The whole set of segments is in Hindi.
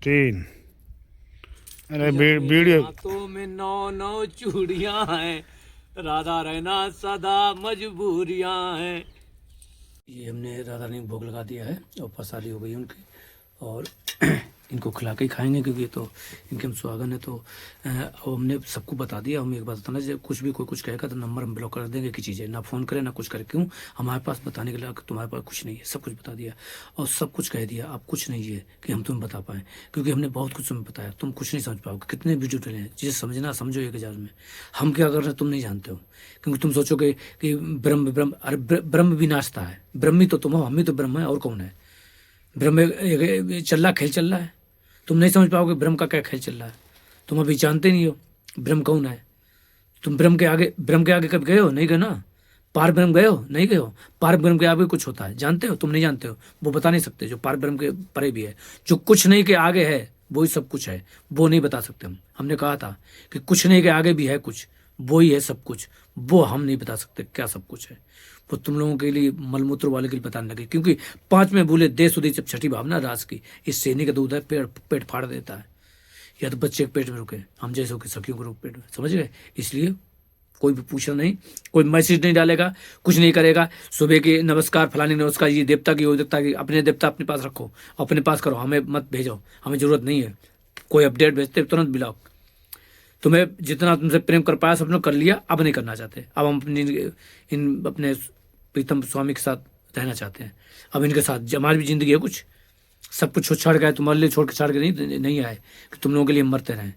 3। अरे वीडियो हाथों में 9 चूड़ियां हैं, राधा रहना सदा मजबूरियां हैं। ये हमने राधा रानी को भोग लगा दिया है और प्रसादी हो गई उनकी, और इनको खिला के ही खाएंगे क्योंकि ये तो इनके हम सुहागन है। तो अब हमने सबको बता दिया। हम एक बात बताना, जब कुछ भी कोई कुछ कहेगा तो नंबर हम ब्लॉक कर देंगे कि चीज़ें ना फ़ोन करे ना कुछ करे। क्यों? हमारे पास बताने के लिए तुम्हारे पास कुछ नहीं है, सब कुछ बता दिया और सब कुछ कह दिया। अब कुछ नहीं है कि हम तुम्हें बता पाएँ, क्योंकि हमने बहुत कुछ तुम्हें बताया, तुम कुछ नहीं समझ पाओगे। कितने वीडियो डले हैं, जिसे समझना समझो 1000 में। हम क्या कर रहे हैं तुम नहीं जानते हो, क्योंकि तुम सोचोगे कि ब्रह्म ब्रह्म, अरे ब्रह्म भी नाचता है। ब्रह्मी तो तुम हो, हम ही तो ब्रह्म है, और कौन है? ब्रह्म चल रहा, खेल चल रहा है। तुम नहीं समझ पाओगे ब्रह्म का क्या खेल चल रहा है। तुम अभी जानते नहीं हो ब्रह्म कौन है। तुम ब्रह्म के आगे कभी गए हो? नहीं गए ना। पार ब्रह्म गए हो? नहीं गए हो। पार ब्रह्म के आगे कुछ होता है, जानते हो? तुम नहीं जानते हो, वो बता नहीं सकते। जो पार ब्रह्म के परे भी है, जो कुछ नहीं के आगे है, वही सब कुछ है, वो नहीं बता सकते हम। हमने कहा था कि कुछ नहीं के आगे भी है कुछ, वो ही है सब कुछ, वो हम नहीं बता सकते क्या सब कुछ है। वो तुम लोगों के लिए मलमूत्र वाले के लिए बताने लगे, क्योंकि 5 में भूले देश उदी जब छठी भावना रास की। इस सेनी का दूध है, पेट फाड़ देता है, या तो बच्चे के पेट में रुके, हम जैसे हो कि सखियों के रुक पेट में, समझ गए? इसलिए कोई भी पूछना नहीं, कोई मैसेज नहीं डालेगा, कुछ नहीं करेगा। सुबह की नमस्कार, फलानी नमस्कार, ये देवता की, वो देवता की, अपने देवता अपने पास रखो, अपने पास करो, हमें मत भेजो, हमें जरूरत नहीं है। कोई अपडेट भेजते तुरंत ब्लॉक। तुम्हें जितना तुमसे प्रेम कर पाया सबने कर लिया, अब नहीं करना चाहते। अब हम अपने प्रीतम स्वामी के साथ रहना चाहते हैं। अब इनके साथ हमारी भी जिंदगी है कुछ, सब कुछ छोड़ के आए, तुम्हारे लिए छोड़ के छाड़ के नहीं आए कि तुम लोगों के लिए मरते रहें।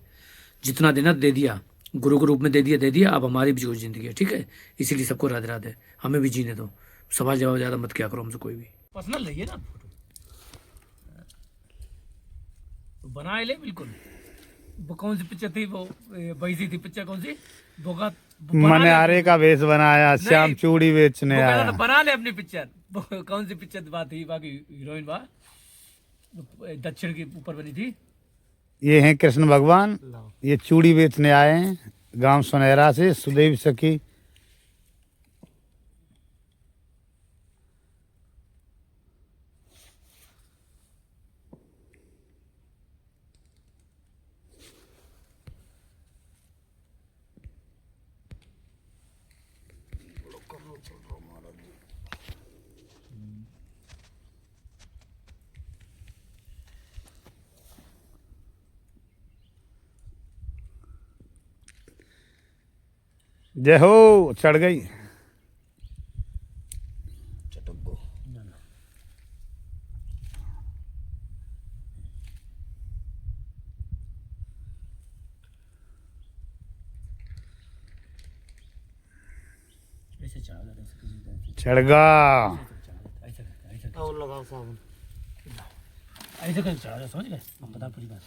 जितना देना दे दिया, गुरु के रूप में दे दिया। अब हमारी भी जिंदगी है, ठीक है? इसीलिए सबको राधे राधे, हमें भी जीने दो। सवाल जवाब ज़्यादा मत क्या करो हमसे कोई भी। पर्सनल रहिए ना फोटो, तो बनाए ले बिल्कुल। वो कौन सी पिक्चर थी, वो बैसी थी पिक्चर, कौन सी? बोगा मनिहारे का वेश बनाया, श्याम चूड़ी बेचने आया। बना ले अपनी पिक्चर। कौन सी पिक्चर बात थी, बाकी हीरोइन बा दक्षिण के ऊपर बनी थी। ये हैं कृष्ण भगवान, ये चूड़ी बेचने आए हैं गांव सुनहरा से, सुदेव सखी। जय हो, चढ़ गई। चढ़ गा। और लगाओ साबुन, ऐसे कर चढ़ा, समझ गए? हम बता पूरी बात।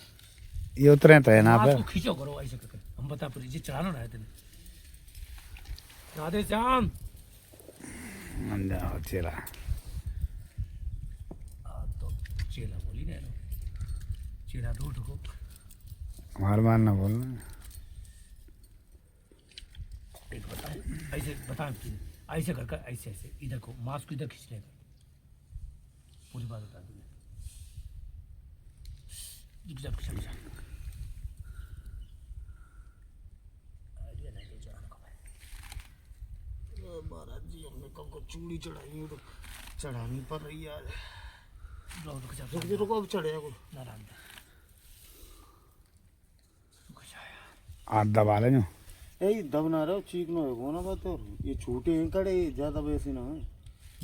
ये उतरे तो है ना पे, आपको खींचो करो ऐसे करके, हम बता पूरी जी चढ़ाना ना है तेने। राधे श्याम जाओ चेला। तो चेला बोली ना, चेला तो उठो, मार मार ना बोलना। एक बताए ऐसे, बता ऐसे करके, ऐसे ऐसे इधर को मास्क को इधर खींचने का, पूरी बात बता दूंगा। जब महाराज जी, हमने कब को चूड़ी चढ़ाई है तो चढ़ानी पड़ रही है। रुको अब चढ़ेगा को नारायण हाथ दबा ले जो। यही दबना रहे हो, चीकना हो ना बात। और ये छोटे हैं कड़े, ज्यादा वैसे ना है।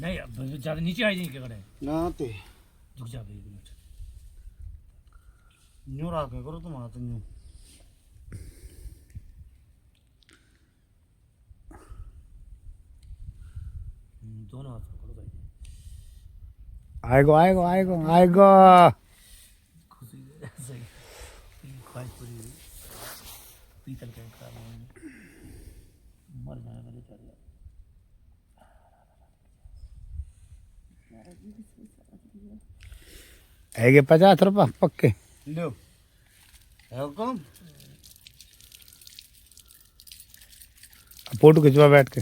नहीं, अब ज्यादा नीचे आ जाएंगे कड़े ना ते झुक जा भाई मिनट। न्यू रखे करो तुम हाथ न्यू। दोनों हाथ करो भाई। आएगो आएगो आएगो आएगो। खुशी सही, ख्वाहिश पूरी हुई। पीतल का मर जाएगा बेचारा। है 50 रुपया पक्के। लो है कम। फोटो खिंचवा बैठ के।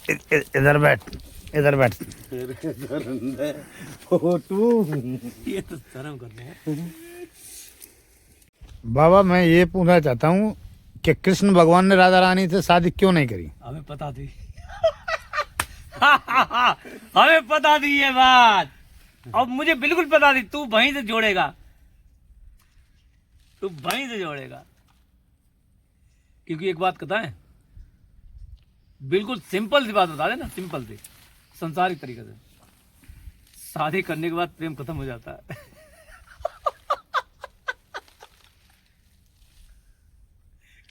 इधर बैठ, इधर बैठ। फोटो ये तो शर्म करते हैं। बाबा मैं ये पूछना चाहता हूँ कि कृष्ण भगवान ने राधा रानी से शादी क्यों नहीं करी? हमें पता थी। हमें पता थी ये बात, अब मुझे बिल्कुल पता थी तू वहीं से जोड़ेगा, तू वहीं से जोड़ेगा। क्योंकि एक बात कहता है, बिल्कुल सिंपल सी बात बता देना, सिंपल सी संसारिक तरीके से, शादी करने के बाद प्रेम खत्म हो जाता है।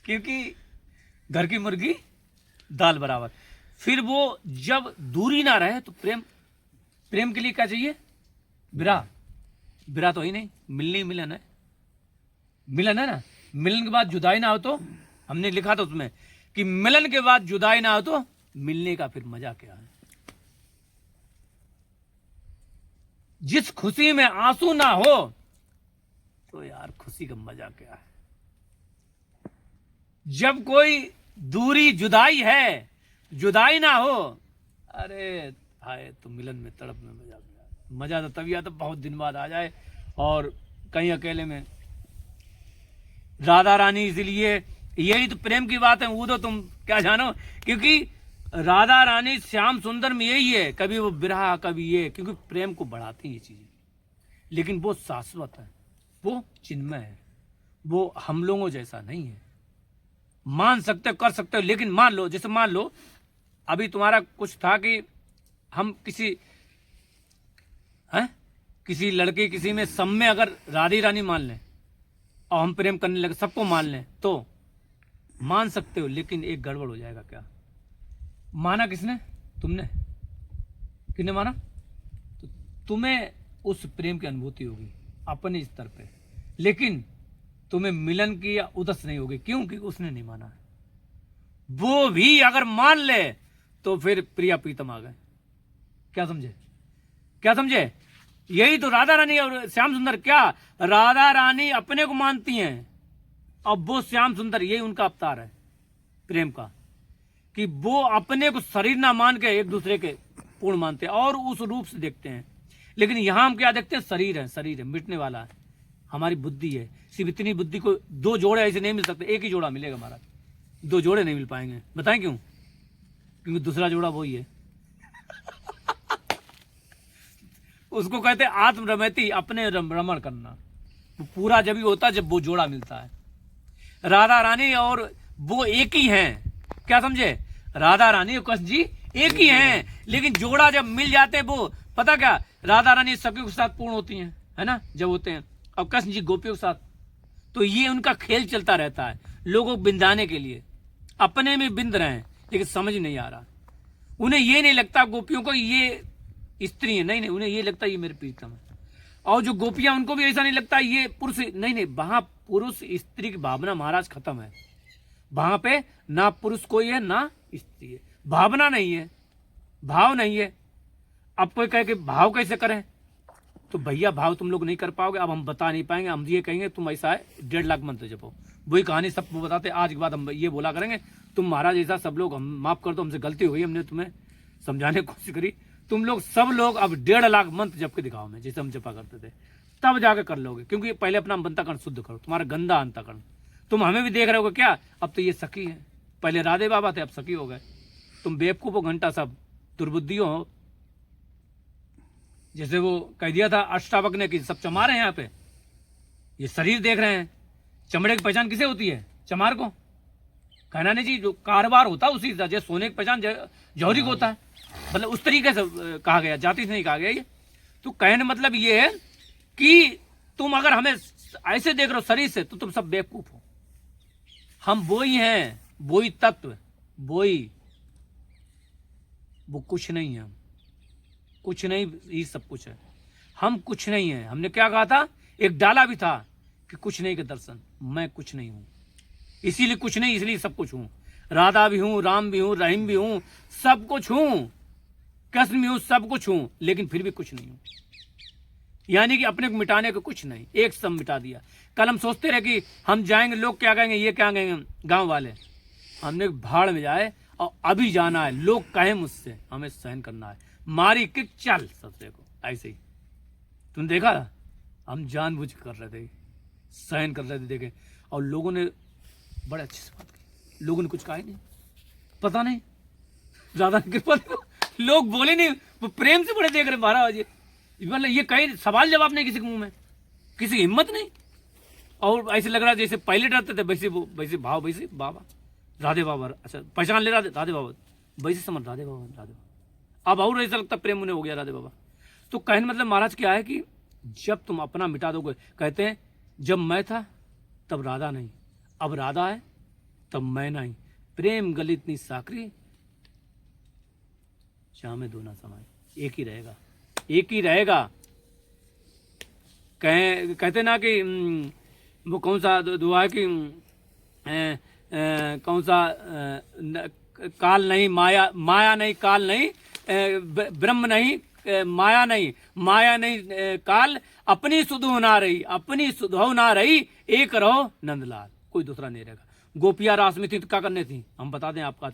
क्योंकि घर की मुर्गी दाल बराबर। फिर वो जब दूरी ना रहे तो प्रेम के लिए क्या चाहिए? विरह। विरह तो ही नहीं, मिलन है, मिलन है ना। मिलन के बाद जुदाई ना हो तो, हमने लिखा था उसमें कि मिलन के बाद जुदाई ना हो तो मिलने का फिर मजा क्या है? जिस खुशी में आंसू ना हो तो यार खुशी का मजा क्या है? जब कोई दूरी जुदाई है, जुदाई ना हो, अरे आए तो मिलन में तड़प में मजा गया। मजा तो तभी आता बहुत दिन बाद आ जाए और कहीं अकेले में। राधा रानी, इसलिए यही तो प्रेम की बात है, वो तो तुम क्या जानो। क्योंकि राधा रानी श्याम सुंदर में यही है, कभी वो विरह कभी ये, क्योंकि प्रेम को बढ़ाती है ये चीजें। लेकिन वो शाश्वत है, वो चिन्मय है, वो हम लोगों जैसा नहीं है। मान सकते हो, कर सकते हो, लेकिन मान लो, जैसे मान लो अभी तुम्हारा कुछ था कि हम किसी लड़के किसी में सब में अगर राधी रानी मान लें और हम प्रेम करने लगे, सबको मान लें, तो मान सकते हो। लेकिन एक गड़बड़ हो जाएगा। क्या माना? किसने? तुमने। किसने माना? तो तुम्हें उस प्रेम की अनुभूति होगी अपने स्तर पे, लेकिन तुम्हें मिलन की या उदस नहीं होगी। क्यों? क्योंकि उसने नहीं माना है। वो भी अगर मान ले तो फिर प्रिया प्रीतम आ गए। क्या समझे? क्या समझे? यही तो राधा रानी और श्याम सुंदर। क्या राधा रानी अपने को मानती हैं और वो श्याम सुंदर, यही उनका अवतार है प्रेम का, कि वो अपने को शरीर ना मान के एक दूसरे के पूर्ण मानते हैं और उस रूप से देखते हैं। लेकिन यहां हम क्या देखते हैं? शरीर है, मिटने वाला है। हमारी बुद्धि है, सिर्फ इतनी बुद्धि को दो जोड़े ऐसे नहीं मिल सकते, एक ही जोड़ा मिलेगा हमारा, दो जोड़े नहीं मिल पाएंगे। बताएं क्यों? क्योंकि दूसरा जोड़ा वही है। उसको कहते हैं आत्म रमैती, अपने रमण करना। वो पूरा जब ही होता है जब वो जोड़ा मिलता है। राधा रानी और वो एक ही हैं। क्या समझे? राधा रानी और कृष्ण जी एक ही हैं, लेकिन जोड़ा जब मिल जाते हैं, वो पता क्या, राधा रानी सखियों के साथ पूर्ण होती हैं, है ना, जब होते हैं, और कृष्ण जी गोपियों के साथ। तो ये उनका खेल चलता रहता है, लोगों को बिंदाने के लिए। अपने में बिंद रहे हैं, लेकिन समझ नहीं आ रहा। उन्हें ये नहीं लगता गोपियों को ये स्त्री है, नहीं, उन्हें ये लगता है ये मेरे प्रीतम है। और जो गोपियां, उनको भी ऐसा नहीं लगता ये पुरुष, नहीं, वहां पुरुष स्त्री की भावना महाराज खत्म है। वहां पे ना पुरुष कोई है ना स्त्री है, भावना नहीं है, भाव नहीं है। अब कोई कहे कि भाव कैसे करें, तो भैया भाव तुम लोग नहीं कर पाओगे। अब हम बता नहीं पाएंगे, हम ये कहेंगे तुम ऐसा है 1.5 लाख मंत्र जपो, वही कहानी सबको बताते। आज के बाद हम ये बोला करेंगे, तुम महाराज ऐसा सब लोग, हम माफ कर दो, हमसे गलती हो गई, हमने तुम्हें समझाने की कोशिश करी। तुम लोग सब लोग अब 1.5 लाख मंत्र जप के दिखाओ में, जैसे हम जपा करते थे, तब जाकर कर लोगे। क्योंकि पहले अपना अंतःकरण शुद्ध करो, तुम्हारा गंदा अंतःकरण। तुम हमें भी देख रहे हो क्या, अब तो ये सखी है, पहले राधे बाबा थे, अब सखी हो गए। तुम बेवकूफ हो, घंटा सब दुर्बुद्धियों हो। जैसे वो कह दिया था अष्टावक ने कि सब चमार हैं यहाँ पे, ये शरीर देख रहे हैं। चमड़े की पहचान किसे होती है? चमार को। कहना नहीं जी, जो कारोबार होता है उसी, जैसे सोने की पहचान जौहरी को होता है, मतलब उस तरीके से कहा गया, जाति से नहीं कहा गया ये। तो कहने मतलब ये है कि तुम अगर हमें ऐसे देख रहे हो शरीर से, तो तुम सब बेवकूफ हो। हम वो ही हैं, वो ही तत्व, वो ही, वो कुछ नहीं है। हम कुछ नहीं, ये सब कुछ है। हम कुछ नहीं है। हमने क्या कहा था? एक डाला भी था कि कुछ नहीं के दर्शन, मैं कुछ नहीं हूं, इसीलिए कुछ नहीं, इसलिए सब कुछ हूं। राधा भी हूं, राम भी हूं, रहीम भी हूं, सब कुछ हूं, कृष्ण भी हूं, सब कुछ हूं, लेकिन फिर भी कुछ नहीं हूं। यानी कि अपने को मिटाने को कुछ नहीं, एक सब मिटा दिया। कल हम सोचते रहे कि हम जाएंगे, लोग क्या कहेंगे, ये क्या कहेंगे गांव वाले। हमने भाड़ में जाए और अभी जाना है, लोग कहें मुझसे, हमें सहन करना है। मारी किक, चल ससुरे को, ऐसे ही। तुम देखा, हम जानबूझ कर रहे थे सहन कर रहे थे, देखे। और लोगों ने बड़े अच्छे से बात की, लोगों ने कुछ कहा ही नहीं, पता नहीं राधा की कृपा थी। लोग बोले नहीं, वो प्रेम से बड़े देख रहे महाराज जी, मतलब ये कई सवाल जवाब नहीं किसी के मुंह में, किसी की हिम्मत नहीं। और ऐसे लग रहा जैसे पहले डरते थे वैसे भाव, वैसे बाबा राधे बाबा, अच्छा पहचान ले राधे बाबा, वैसे समझ राधे बाबा। अब और ऐसा लगता प्रेम उन्हें हो गया राधे बाबा। तो कहने मतलब महाराज क्या है कि जब तुम अपना मिटा दोगे, कहते हैं जब मैं था तब राधा नहीं, अब राधा है तब मैं नहीं, प्रेम गलित नहीं साकरी, शाम में दो ना समाए, एक ही रहेगा, एक ही रहेगा। कहते ना कि वो कौन सा दुआ है कि कौन सा काल नहीं माया नहीं काल नहीं, ब्रह्म नहीं माया नहीं काल, अपनी सुधो ना रही एक रहो नंदलाल, कोई दूसरा नहीं रहेगा। गोपियां रास में थी तो क्या करने थी, हम बता दें आपको।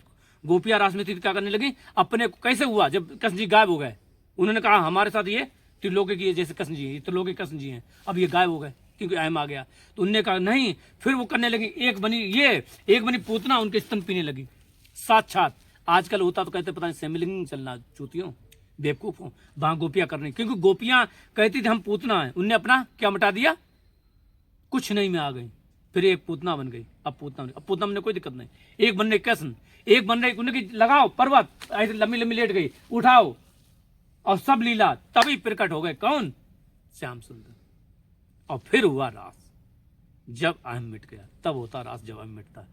गोपियां रास में थी तो क्या करने लगी, अपने कैसे हुआ जब कृष्ण जी गायब हो गए, उन्होंने कहा हमारे साथ ये त्रिलोकी की जैसे कृष्ण जी, त्रिलोकी कृष्ण जी हैं, अब ये गायब हो गए क्योंकि अहम आ गया। तो उनने कहा नहीं, फिर वो करने लगी, एक बनी पूतना उनके स्तन पीने लगी साक्षात। आजकल होता तो कहते पता नहीं सेमिलिंग चलना, चूतियों बेवकूफों, वहां गोपियां करनी, क्योंकि गोपियां कहती थी हम पूतना है, उनने अपना क्या मिटा दिया, कुछ नहीं में आ गई, फिर एक पूतना बन गई। अब पूतना में कोई दिक्कत नहीं, एक बन रही कृष्ण, एक बन रही उन्हें लगाओ पर्वत, ऐसे लंबी लंबी लेट गई, उठाओ, और सब लीला तभी प्रकट हो गए कौन, श्याम सुंदर। और फिर हुआ रास, जब अहम मिट गया तब होता रास, जब अहम मिटता है।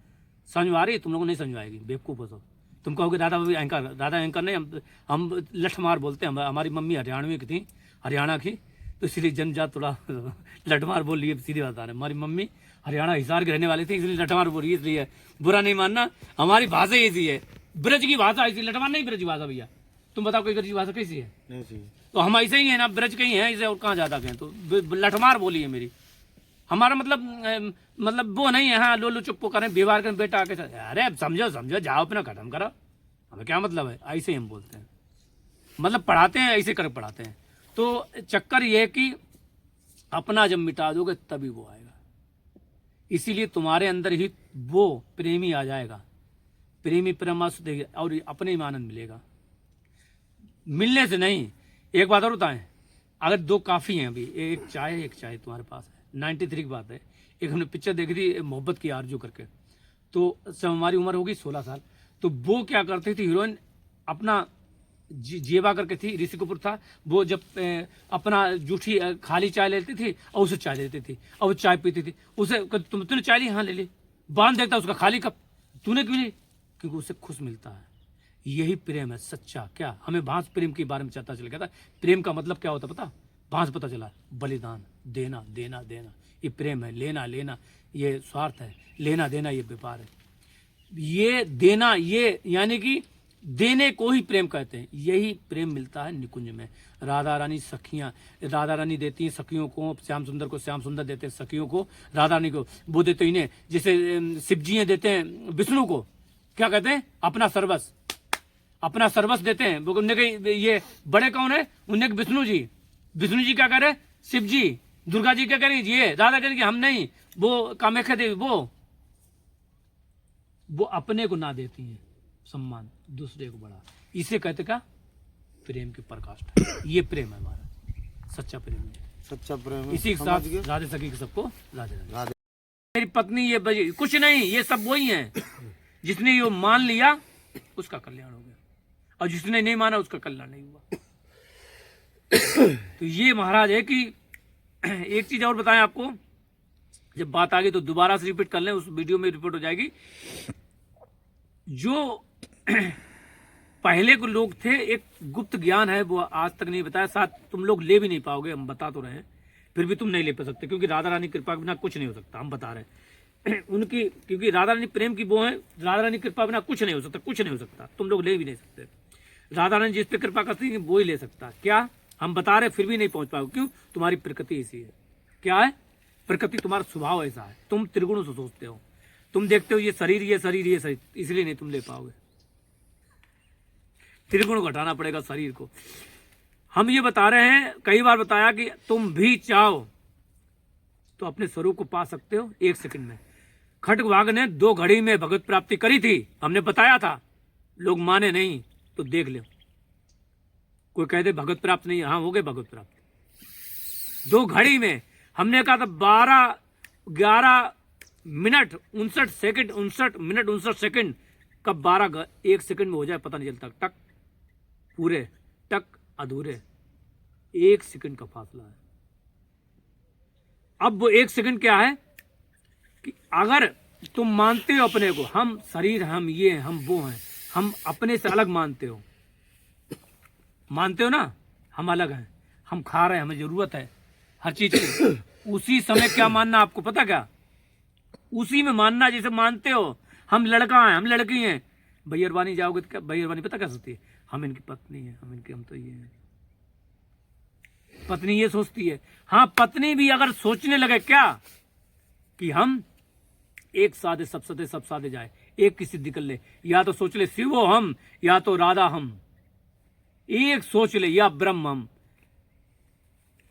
समझ आ रही, तुम लोगों नहीं समझ आएगी, बेवकूफ हो। तुम कहोगे राधा बाबी एंकर, राधा एंकर नहीं, हम लठमार बोलते हैं। हमारी मम्मी हरियाणवी की थी, हरियाणा की, तो इसलिए जनजात थोड़ा लठमार बोल रही है, सीधी बात आ रही है। हमारी मम्मी हरियाणा हिसार के रहने वाली थी, इसलिए लठमार बोल रही है, इसलिए बुरा नहीं मानना, हमारी भाषा ऐसी है, ब्रज की भाषा ऐसी, लठमार नहीं ब्रज की भाषा। भैया तुम बताओ कोई ब्रज की भाषा कैसी है? तो हम ऐसे ही है ना, ब्रज के ही हैं इसे, और कहाँ ज्यादा कहें, तो लठमार बोली है मेरी। हमारा मतलब वो नहीं है हाँ लोलू चुप्पो करें व्यवहार करें बेटा आके, अरे समझो जाओ अपना खत्म करो, हमें क्या मतलब है, ऐसे ही हम बोलते हैं, मतलब पढ़ाते हैं ऐसे कर पढ़ाते हैं। तो चक्कर ये है कि अपना जब मिटा दोगे तभी वो आएगा, इसीलिए तुम्हारे अंदर ही वो प्रेमी आ जाएगा, प्रेमी परमात्मा देगा और अपने ही आनंद मिलेगा, मिलने से नहीं। एक बात और बताएं, अगर दो काफ़ी हैं, अभी एक चाय तुम्हारे पास है, 93 की बात है, एक हमने पिक्चर देखी थी मोहब्बत की आरजू करके, तो सब हमारी उम्र होगी 16 साल। तो वो क्या करती थी हीरोइन, अपना जेबा करके थी, ऋषि कपूर था वो, जब अपना जूठी खाली चाय लेती थी और उसे चाय देती थी, और वो चाय पीती थी, उसे तूने चाय ली, हाँ ले ली, बांध देखता उसका खाली कप, तूने क्यों ली, क्योंकि उसे खुश मिलता है। यही प्रेम है सच्चा। क्या हमें भांस प्रेम के बारे में पता चल गया था, प्रेम का मतलब क्या होता पता, भांस पता चला, बलिदान, देना देना देना, ये प्रेम है, लेना लेना ये स्वार्थ है, लेना देना ये व्यापार है, ये देना ये यानी कि देने को ही प्रेम कहते हैं। यही प्रेम मिलता है निकुंज में। राधा रानी सखियां, राधा रानी देती हैं सखियों को, श्याम सुंदर को श्याम सुंदर देते हैं सखियों को, राधा रानी को वो देते इन्हें, जैसे शिव जी देते हैं विष्णु को, क्या कहते हैं अपना सर्वस्व देते हैं। उनने के ये बड़े कौन है, उनने के विष्णु जी क्या कह रहे, शिव जी, दुर्गा जी क्या कह रही, ये राधा कह रही हम नहीं, वो कामाख्या देवी वो अपने को ना देती हैं सम्मान, दूसरे को बड़ा, इसे कहते का प्रेम की प्रकाष्ठा। ये प्रेम है हमारा, सच्चा प्रेम है, सच्चा प्रेम है। इसी के साथ राधे सखी के सबको राधे राधे। मेरी पत्नी ये बजी कुछ नहीं, ये सब वही हैं, जिसने ये मान लिया उसका कल्याण हो गया, और जिसने नहीं माना उसका कल्याण नहीं हुआ। तो ये महाराज है कि एक चीज और बताएं आपको, जब बात आ गई तो दोबारा से रिपीट कर लें, उस वीडियो में रिपोर्ट हो जाएगी। जो पहले को लोग थे, एक गुप्त ज्ञान है वो आज तक नहीं बताया, साथ तुम लोग ले भी नहीं पाओगे, हम बता तो रहे हैं, फिर भी तुम नहीं ले पा सकते, क्योंकि राधा रानी कृपा के बिना कुछ नहीं हो सकता, हम बता रहे हैं उनकी, क्योंकि राधा रानी प्रेम की वो है, राधा रानी कृपा बिना कुछ नहीं हो सकता, तुम लोग ले भी नहीं सकते। राधा रानी जिस पे कृपा करती है वो ही ले सकता, क्या हम बता रहे फिर भी नहीं पहुंच पाओगे, क्यों, तुम्हारी प्रकृति ऐसी है। क्या है प्रकृति, तुम्हारा स्वभाव ऐसा है, तुम त्रिगुणों से सोचते हो, तुम देखते हो ये शरीर, इसलिए नहीं तुम ले पाओगे, त्रिगुण घटाना पड़ेगा शरीर को। हम ये बता रहे हैं, कई बार बताया कि तुम भी चाहो तो अपने स्वरूप को पा सकते हो 1 सेकंड में। खड्गवाग ने 2 घड़ी में भगवत प्राप्ति करी थी, हमने बताया था, लोग माने नहीं तो देख लो। कोई कह दे भगवत प्राप्त नहीं, हाँ हो गए भगवत प्राप्त 2 घड़ी में। हमने कहा था 12 11 मिनट 59 सेकंड, 59 मिनट 59 सेकंड, कब 1 सेकंड में हो जाए पता नहीं चलता। टक पूरे, टक अधूरे, 1 सेकंड का फासला है। अब वो 1 सेकंड क्या है कि अगर तुम मानते हो अपने को, हम शरीर, हम ये हैं, हम वो हैं, हम अपने से अलग मानते हो, मानते हो ना, हम अलग हैं, हम खा रहे हैं, हमें जरूरत है हर चीज की, उसी समय क्या मानना आपको पता क्या? उसी में मानना जैसे मानते हो हम लड़का हैं, हम लड़की हैं। भैरवानी जाओगे तो क्या भैरवानी पता क्या सोचती है? हम इनकी पत्नी है, हम इनके, हम तो ये हैं। पत्नी ये सोचती है। हाँ, पत्नी भी अगर सोचने लगे क्या कि हम एक साधे सब सदे सब साधे जाए, एक की सिद्धि कर ले, या तो सोच ले शिवो हम, या तो राधा हम, एक सोच ले, या ब्रह्म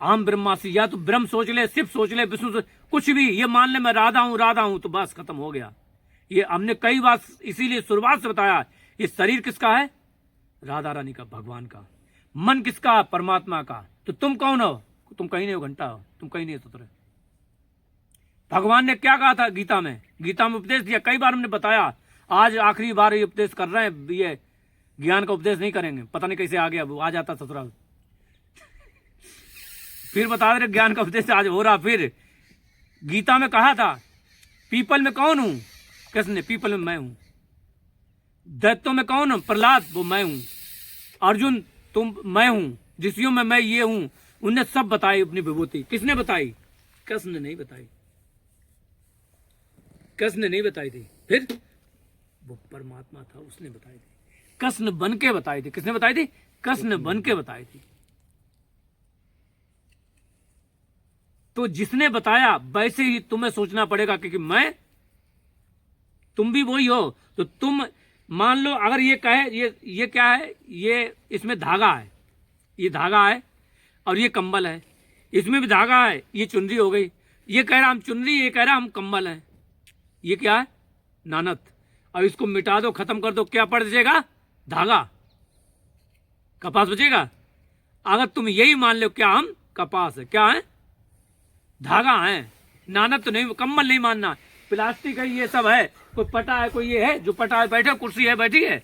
हम ब्रह्मासी, या तो ब्रह्म सोच ले, शिव सोच ले, विष्णु सोच, कुछ भी ये मान ले मैं राधा हूं तो बस खत्म हो गया। ये हमने कई बार इसीलिए शुरुआत से बताया, ये शरीर किसका है? राधा रानी का, भगवान का। मन किसका? परमात्मा का। तो तुम कौन हो? तुम कहीं नहीं हो, घंटा हो, तुम कहीं नहीं हो सुतरे। भगवान ने क्या कहा था गीता में? गीता में उपदेश दिया, कई बार हमने बताया, आज आखिरी बार ये उपदेश कर रहे हैं, ये ज्ञान का उपदेश नहीं करेंगे, पता नहीं कैसे आ गया, वो आ जाता ससुराल। फिर बता रहे ज्ञान का उपदेश आज हो रहा। फिर गीता में कहा था पीपल में कौन हूं? कृष्ण ने, पीपल में मैं हूं। दैत्यों में कौन हूं? प्रहलाद, वो मैं हूं। अर्जुन तुम, मैं हूं। ऋषियों में मैं ये हूं। उनने सब बताई अपनी विभूति। किसने बताई? कृष्ण ने नहीं बताई, कृष्ण ने नहीं बताई थी। फिर वो परमात्मा था, उसने बताई थी। कृष्ण बन के बताई थी। किसने बताई थी? कृष्ण बन के बताई थी। तो जिसने बताया वैसे ही तुम्हें सोचना पड़ेगा, क्योंकि मैं, तुम भी वही हो। तो तुम मान लो अगर ये कहे ये क्या है? ये इसमें धागा है, ये धागा है, और ये कंबल है, इसमें भी धागा है, ये चुनरी हो गई। ये कह रहा हम चुनरी, ये कह रहा हम कंबल हैं। ये क्या है? नानत। अब इसको मिटा दो, खत्म कर दो, क्या पड़ जाएगा? धागा, कपास बचेगा। अगर तुम यही मान लो क्या हम कपास है, क्या है? धागा है। नानत तो नहीं, कंबल नहीं मानना। प्लास्टिक है, ये सब है, कोई पटा है, कोई ये है, जो पटा है बैठे, कुर्सी है बैठी है,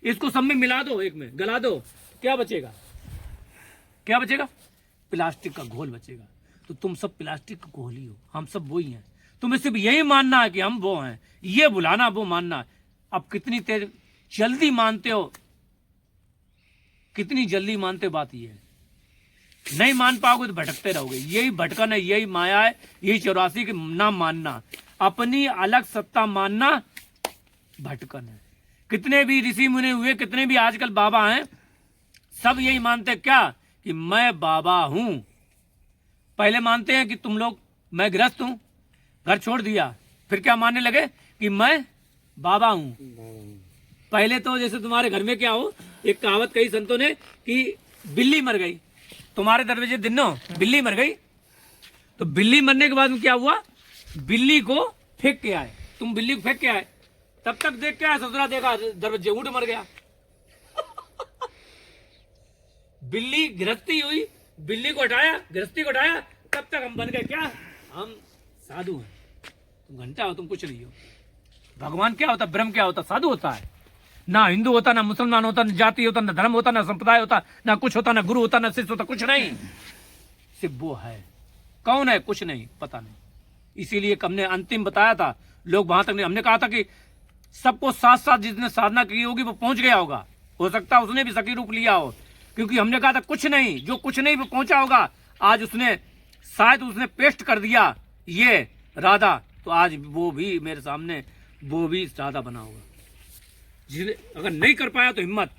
इसको सब में मिला दो, एक में गला दो, क्या बचेगा? क्या बचेगा? प्लास्टिक का घोल बचेगा। तो तुम सब प्लास्टिक का घोल ही हो, हम सब वो ही हैं। तुम्हें सिर्फ यही मानना है कि हम वो हैं, ये बुलाना, वो मानना। अब कितनी तेज जल्दी मानते हो, कितनी जल्दी मानते हो, बात ये है। नहीं मान पाओगे तो भटकते रहोगे। यही भटकन है, यही माया है, यही 84 के नाम मानना, अपनी अलग सत्ता मानना भटकन है। कितने भी ऋषि मुनि हुए, कितने भी आजकल बाबा हैं, सब यही मानते क्या कि मैं बाबा हूं। पहले मानते हैं कि तुम लोग, मैं गृहस्थ हूं, घर छोड़ दिया, फिर क्या मानने लगे कि मैं बाबा हूं। पहले तो जैसे तुम्हारे घर में क्या हो, एक कहावत कही संतों ने कि बिल्ली मर गई, तुम्हारे दरवाजे दिनों बिल्ली मर गई। तो बिल्ली मरने के बाद में क्या हुआ? बिल्ली को फेंक के आए, तुम बिल्ली को फेंक के आए, तब तक देख के आए, ससुरा देखा दरवाजे, ऊंट मर गया। बिल्ली गृहस्थी हुई, बिल्ली को हटाया, गृहस्थी को हटाया, तब तक हम बन गए क्या? हम साधु हैं। तुम घंटा हो, तुम कुछ नहीं हो। भगवान क्या होता? ब्रह्म क्या होता? साधु होता है। ना हिंदू होता, ना मुसलमान होता, ना जाति होता, ना धर्म होता, ना संप्रदाय होता, ना कुछ होता, ना गुरु होता, ना शिष्य होता, कुछ नहीं। सिर्फ वो है। कौन है? कुछ नहीं, पता नहीं। इसीलिए हमने अंतिम बताया था, लोग वहां तक नहीं। हमने कहा था कि सबको साथ साथ जिसने साधना की होगी वो पहुंच गया होगा, हो सकता है उसने भी सखी रूप लिया हो, क्योंकि हमने कहा था कुछ नहीं, जो कुछ नहीं पे पहुंचा होगा, आज उसने शायद उसने पेस्ट कर दिया ये राधा, तो आज वो भी मेरे सामने, वो भी राधा बना होगा। जिसने अगर नहीं कर पाया तो हिम्मत,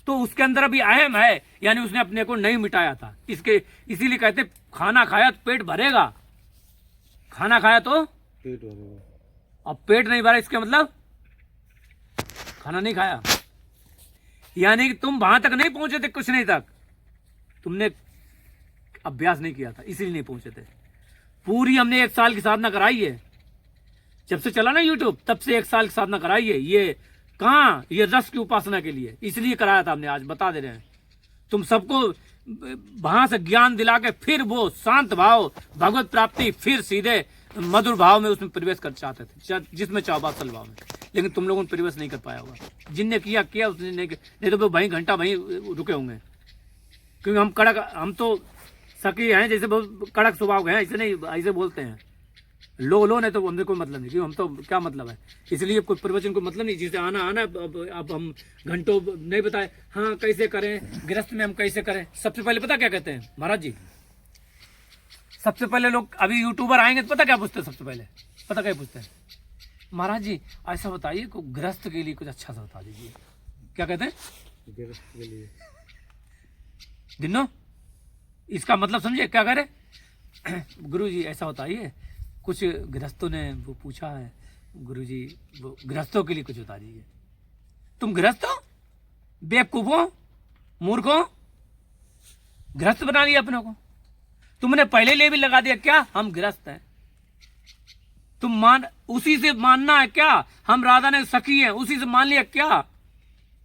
तो उसके अंदर अभी अहम है, यानी उसने अपने को नहीं मिटाया था। इसके इसीलिए कहते खाना खाया तो पेट भरेगा, खाना खाया तो पेट भरेगा। अब पेट नहीं भरा, इसके मतलब खाना नहीं खाया, यानी कि तुम वहां तक नहीं पहुंचे थे, कुछ नहीं तक तुमने अभ्यास नहीं किया था, इसीलिए नहीं पहुंचे थे। पूरी हमने 1 साल की साधना कराई है। जब से चला ना यूट्यूब तब से 1 साल की साधना कराई है। ये कहाँ, ये रस की उपासना के लिए, इसलिए कराया था हमने। आज बता दे रहे हैं तुम सबको, वहां से ज्ञान दिला के फिर वो शांत भाव, भगवत प्राप्ति, फिर सीधे मधुर भाव में उसमें प्रवेश कर चाहते थे, जिसमें चाहो बात्सल भाव में। लेकिन तुम लोगों ने प्रवेश नहीं कर पाया होगा। जिनने किया किया, उसने नहीं तो वो वहीं घंटा वहीं रुके होंगे। क्योंकि हम कड़क, हम तो सकी हैं, जैसे बहुत कड़क स्वभाव के हैं, ऐसे नहीं, ऐसे बोलते हैं लो नहीं तो हमसे कोई मतलब नहीं। क्यों, हम तो क्या मतलब है, इसलिए कोई प्रवचन कोई मतलब नहीं। जिसे आना अब हम घंटों नहीं बताए। हाँ कैसे करें गृहस्थ में, हम कैसे करें। सबसे पहले पता क्या कहते हैं महाराज जी, सबसे पहले लोग अभी यूट्यूबर आएंगे तो पता क्या पूछते हैं, सबसे पहले पता क्या पूछते हैं, महाराज जी ऐसा बताइए को गृहस्थ के लिए कुछ अच्छा सा बता दीजिए। क्या कहते हैं गृहस्थ के लिए? दिनो इसका मतलब समझे क्या करे गुरु जी ऐसा बताइए, कुछ गृहस्थों ने वो पूछा है गुरु जी, वो गृहस्थों के लिए कुछ बता दीजिए। तुम गृहस्थ हो, बेवकूफ हो, मूर्ख हो, गृहस्थ बना लिया अपने को। तुमने पहले लेबल लगा दिया क्या, हम गृहस्थ हैं। तुम उसी से मानना है क्या, हम राधा ने सखी हैं, उसी से मान लिया क्या,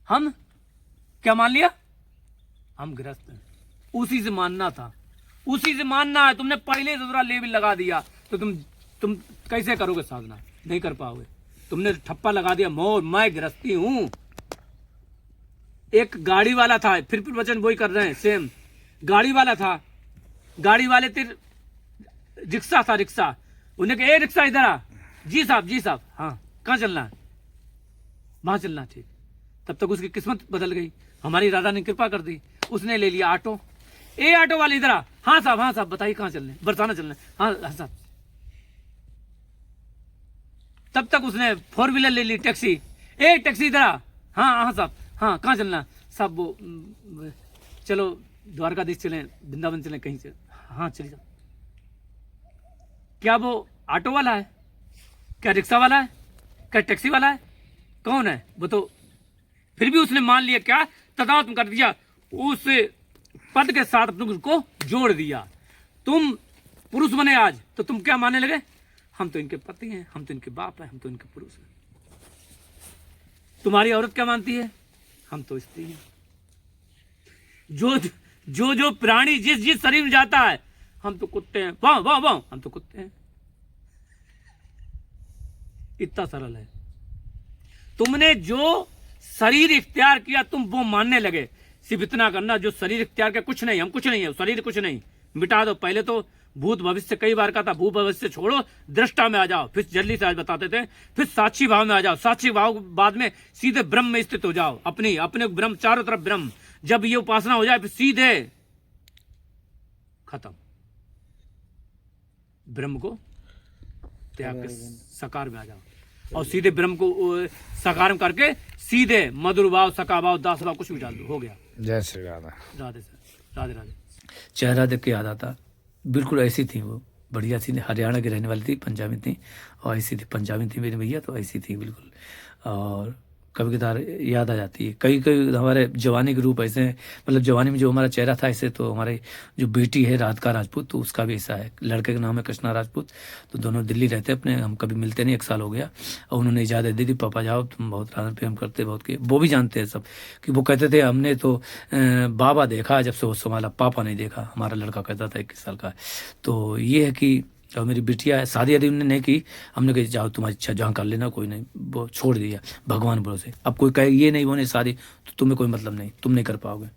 हम क्या मान लिया, हम गृहस्थ हैं। उसी से मानना था, उसी से मानना है। तुमने पहले से थोड़ा लेबल लगा दिया तो तुम कैसे करोगे साधना, नहीं कर पाओगे। तुमने ठप्पा लगा दिया, मोर मैं गृहस्थी हूं। एक गाड़ी वाला था, फिर वचन वही कर रहे हैं सेम। गाड़ी वाला था, गाड़ी वाले फिर रिक्शा था, रिक्शा, उन्हें कहा ए रिक्शा इधर आ। जी साहब, हाँ कहाँ चलना है, वहां चलना, ठीक। तब तक उसकी किस्मत बदल गई, हमारी राधा ने कृपा कर दी, उसने ले लिया ऑटो। ए ऑटो वाले इधर आ। हाँ साहब बताइए कहाँ चलने, बरसाना चलना। हाँ साहब। तब तक उसने 4 व्हीलर ले ली, टैक्सी। ए टैक्सी इधर आ। हाँ साहब, हाँ कहाँ चलना साहब, वो चलो द्वारकाधीश चलें, वृंदावन चलें, कहीं से। हाँ चलिए। क्या वो ऑटो वाला है, क्या रिक्शा वाला है, क्या टैक्सी वाला है, कौन है वो? तो फिर भी उसने मान लिया क्या, तदात्म कर दिया, उस पद के साथ अपने को जोड़ दिया। तुम पुरुष बने आज तो तुम क्या मानने लगे, हम तो इनके पति हैं, हम तो इनके बाप हैं, हम तो इनके पुरुष हैं। तुम्हारी औरत क्या मानती है, हम तो स्त्री हैं। जो प्राणी जिस शरीर में जाता है, हम तो कुत्ते हैं, वाह वाह वाह, हम तो कुत्ते हैं। इतना सरल है। तुमने जो शरीर इख्तियार किया तुम वो मानने लगे। सिर्फ इतना करना, जो शरीर इख्तियार किया, कुछ नहीं, हम कुछ नहीं है, शरीर कुछ नहीं, मिटा दो। पहले तो भूत भविष्य कई बार कहा था, भूत भविष्य छोड़ो, दृष्टा में आ जाओ। फिर जल्दी से आज बताते थे, फिर साक्षी भाव में आ जाओ। साक्षी भाव बाद में सीधे ब्रह्म में स्थित हो जाओ, अपने ब्रह्म, चारों तरफ ब्रह्म। जब ये उपासना हो जाए फिर सीधे खत्म, ब्रह्म को त्याग के साकार में आ जाओ, और सीधे ब्रह्म को साकार करके सीधे मधुर भाव, सका भाव, दास भाव कुछ भी डाल दो, हो गया। जय श्री राधा। राधे सर, राधे राधे। चेहरा देख के याद आता, बिल्कुल ऐसी थी वो, बढ़िया सी, हरियाणा की रहने वाली थी, पंजाबी थी, और ऐसी थी, पंजाबी थी मेरी भैया, तो ऐसी थी बिल्कुल। और कभी कदार याद आ जाती है, कई हमारे जवानी के रूप ऐसे हैं, मतलब जवानी में जो हमारा चेहरा था ऐसे। तो हमारे जो बेटी है राधिका राजपूत, तो उसका भी ऐसा है। लड़के का नाम है कृष्णा राजपूत। तो दोनों दिल्ली रहते अपने, हम कभी मिलते नहीं, 1 साल हो गया। और उन्होंने इजाज़त दी थी, पापा जाओ, तुम बहुत राधा प्रेम करते, बहुत किए। वो भी जानते हैं सब, कि वो कहते थे हमने तो बाबा देखा जब से वो संभाला, पापा नहीं देखा। हमारा लड़का कहता था 21 साल का। तो ये है कि, और मेरी बिटिया है, शादी यदि उन्होंने नहीं की, हमने कहा जाओ तुम्हारी इच्छा जहाँ कर लेना, कोई नहीं, वो छोड़ दिया भगवान भरोसे। अब कोई कहे ये नहीं होने शादी, तो तुम्हें कोई मतलब नहीं, तुम नहीं कर पाओगे,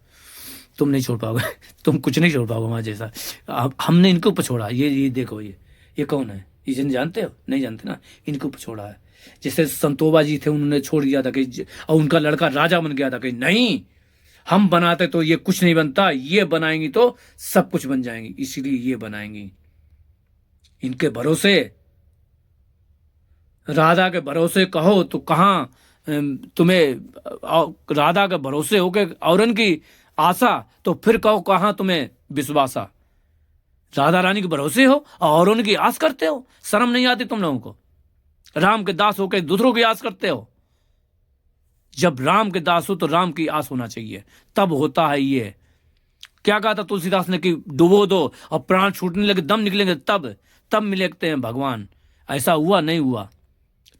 तुम नहीं छोड़ पाओगे तुम कुछ नहीं छोड़ पाओगे हमारे जैसा। अब हमने इनके ऊपर छोड़ा, ये देखो, ये कौन है, ये जिन जानते हो, नहीं जानते ना, इनके ऊपर छोड़ा है। जैसे संतोबा जी थे, उन्होंने छोड़ दिया था कि, और उनका लड़का राजा बन गया था कि नहीं, हम बनाते तो ये कुछ नहीं बनता, ये बनाएंगी तो सब कुछ बन जाएंगी, इसीलिए ये बनाएंगी। इनके भरोसे, राधा के भरोसे कहो तो कहाँ तुम्हें, राधा के भरोसे हो के औरन की आशा, तो फिर कहो कहाँ तुम्हें विश्वासा। राधा रानी के भरोसे हो और उनकी आस करते हो, शर्म नहीं आती तुम लोगों को? राम के दास होकर दूसरों की आस करते हो। जब राम के दास हो तो राम की आस होना चाहिए, तब होता है ये। क्या कहा था तुलसीदास ने कि डुबो दो और प्राण छूटने लगे, दम निकलेंगे, तब तब मिलते हैं भगवान। ऐसा हुआ नहीं हुआ,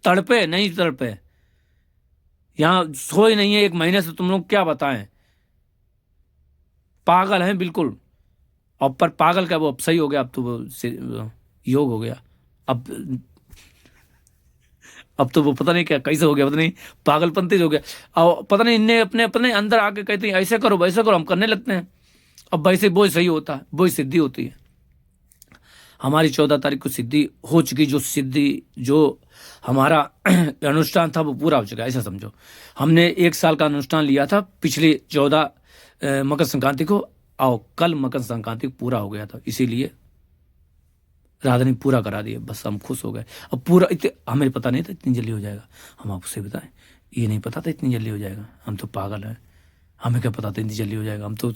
तड़पे नहीं तड़पे, यहाँ सोए नहीं है 1 महीने से, तुम लोग क्या बताएं, पागल हैं बिल्कुल। और पर पागल का वो अब सही हो गया, अब तो वो योग हो गया। अब तो वो पता नहीं क्या कैसे हो गया, पता नहीं पागलपंती हो गया। और पता नहीं इनने अपने अपने अंदर आके कहते हैं ऐसे करो वैसे करो, हम करने लगते हैं। अब वैसे वो सही होता है, वो सिद्धि होती है। हमारी 14 तारीख को सिद्धि हो चुकी, जो सिद्धि जो हमारा अनुष्ठान था वो पूरा हो चुका है, ऐसा समझो। हमने 1 साल का अनुष्ठान लिया था पिछले 14 मकर संक्रांति को, और कल मकर संक्रांति को पूरा हो गया था, इसीलिए राधा ने पूरा करा दिया, बस हम खुश हो गए। अब पूरा हमें पता नहीं था इतनी जल्दी हो जाएगा, हम आपसे बताएं, ये नहीं पता था इतनी जल्दी हो जाएगा। हम तो पागल हैं, हमें क्या पता था इतनी जल्दी हो जाएगा, हम तो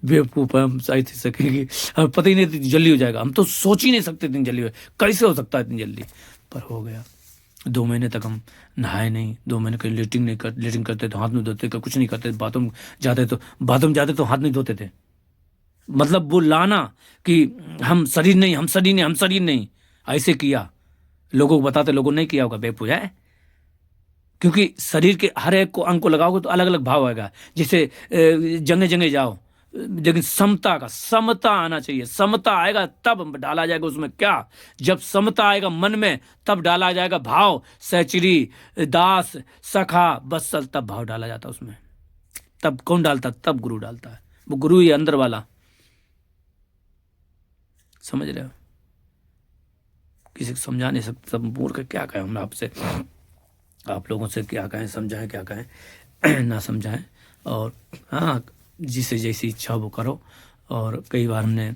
बेवकूफ़ हैं, हम शायद सकेंगे, हमें पता ही नहीं इतनी जल्दी हो जाएगा, हम तो सोच ही नहीं सकते इतनी जल्दी हो, कैसे हो सकता है इतनी जल्दी, पर हो गया। 2 महीने तक हम नहाए नहीं, 2 महीने कहीं लेटिंग करते तो हाथ नहीं धोते, कुछ नहीं करते, बाथरूम जाते तो हाथ नहीं धोते थे। मतलब वो लाना कि हम शरीर नहीं, ऐसे किया, लोगों को बताते, लोगों ने नहीं किया होगा, बेवकूफ है। क्योंकि शरीर के हर एक को अंग को लगाओगे तो अलग अलग भाव आएगा। जैसे जगह जाओ, लेकिन समता आना चाहिए। समता आएगा तब डाला जाएगा उसमें, क्या जब समता आएगा मन में तब डाला जाएगा भाव, सहचरी, दास, सखा, बत्सल, तब भाव डाला जाता उसमें। तब कौन डालता? तब गुरु डालता है, वो गुरु ही अंदर वाला, समझ रहे हो। किसी को समझा नहीं सकते, सब मूर्ख, क्या कहें हम आपसे, आप लोगों से क्या कहें, समझाएं क्या कहें ना समझाएं। और हाँ, जिसे जैसी इच्छा वो करो। और कई बार हमने,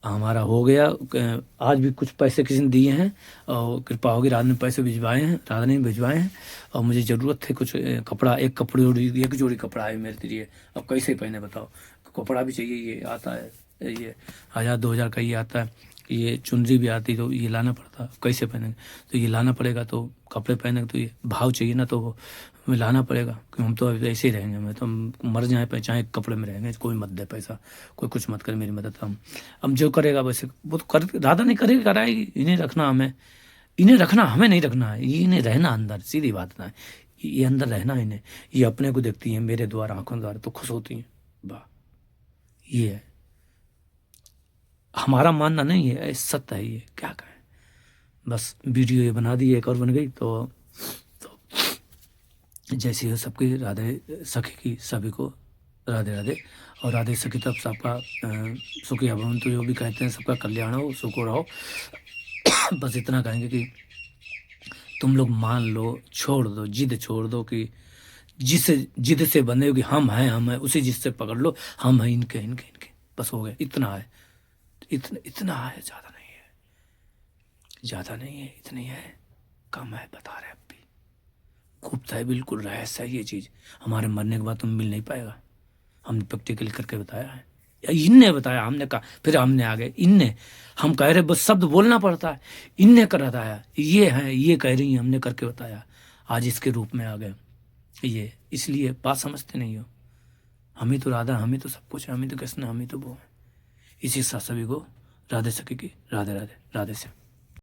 हमारा हो गया, आज भी कुछ पैसे किसी ने दिए हैं, और कृपा होगी, राधा ने पैसे भिजवाए हैं, और मुझे ज़रूरत थे कुछ कपड़ा, एक जोड़ी कपड़ा है मेरे लिए, अब कैसे पहने बताओ, कपड़ा भी चाहिए, ये आता है, ये 1000-2000 का ये आता है, ये चुनरी भी आती, तो ये लाना पड़ता, कैसे पहनेंगे, तो ये लाना पड़ेगा, तो कपड़े पहनेंगे तो ये भाव चाहिए ना, तो वो हमें लाना पड़ेगा, क्योंकि हम तो ऐसे ही रहेंगे, मैं तो मर जाए पे चाहे कपड़े में रहेंगे, कोई मत दे पैसा, कोई कुछ मत करे मेरी मदद, हम जो करेगा वैसे वो तो कर, राधा नहीं करेगी, कराएगी। इन्हें रखना हमें नहीं रखना है, इन्हें रहना अंदर, सीधी बात ना है, ये अंदर रहना इन्हें, ये अपने को देखती है मेरे द्वारा, आंखों द्वारा, तो खुश होती हैं, वाह, ये है हमारा मानना, नहीं है, सत्य है ये, क्या कहें। बस वीडियो ये बना दी, एक और बन गई, तो जैसी हो सबकी राधे सखी की, सभी को राधे राधे। और राधे सखी तब सबका सुखी भवन, तो जो भी कहते हैं सबका कल्याण हो, सुख रहो। बस इतना कहेंगे कि तुम लोग मान लो, छोड़ दो, जिद छोड़ दो, कि जिस जिद से बंधे हो कि हम हैं, उसी जिद से पकड़ लो, हम हैं इनके, बस हो गया, इतना है, इतना है, ज़्यादा नहीं है, इतनी है, कम है, बता रहे अब भी, गुप्त है, बिल्कुल रहस्य है ये चीज़, हमारे मरने के बाद तुम मिल नहीं पाएगा, हमने प्रैक्टिकल करके बताया है, इनने बताया, हमने कहा, फिर हमने आ गए, इनने, हम कह रहे बस शब्द बोलना पड़ता है, इनने कर बताया, ये है, ये कह रही है, हमने करके बताया, आज इसके रूप में आ गए ये, इसलिए बात समझते नहीं हो। हम ही तो राधा, हम ही तो सब कुछ है, हम ही तो कृष्ण, हम ही तो वो है। इसी साथ सभी को राधे सखी की राधे राधे, राधे से।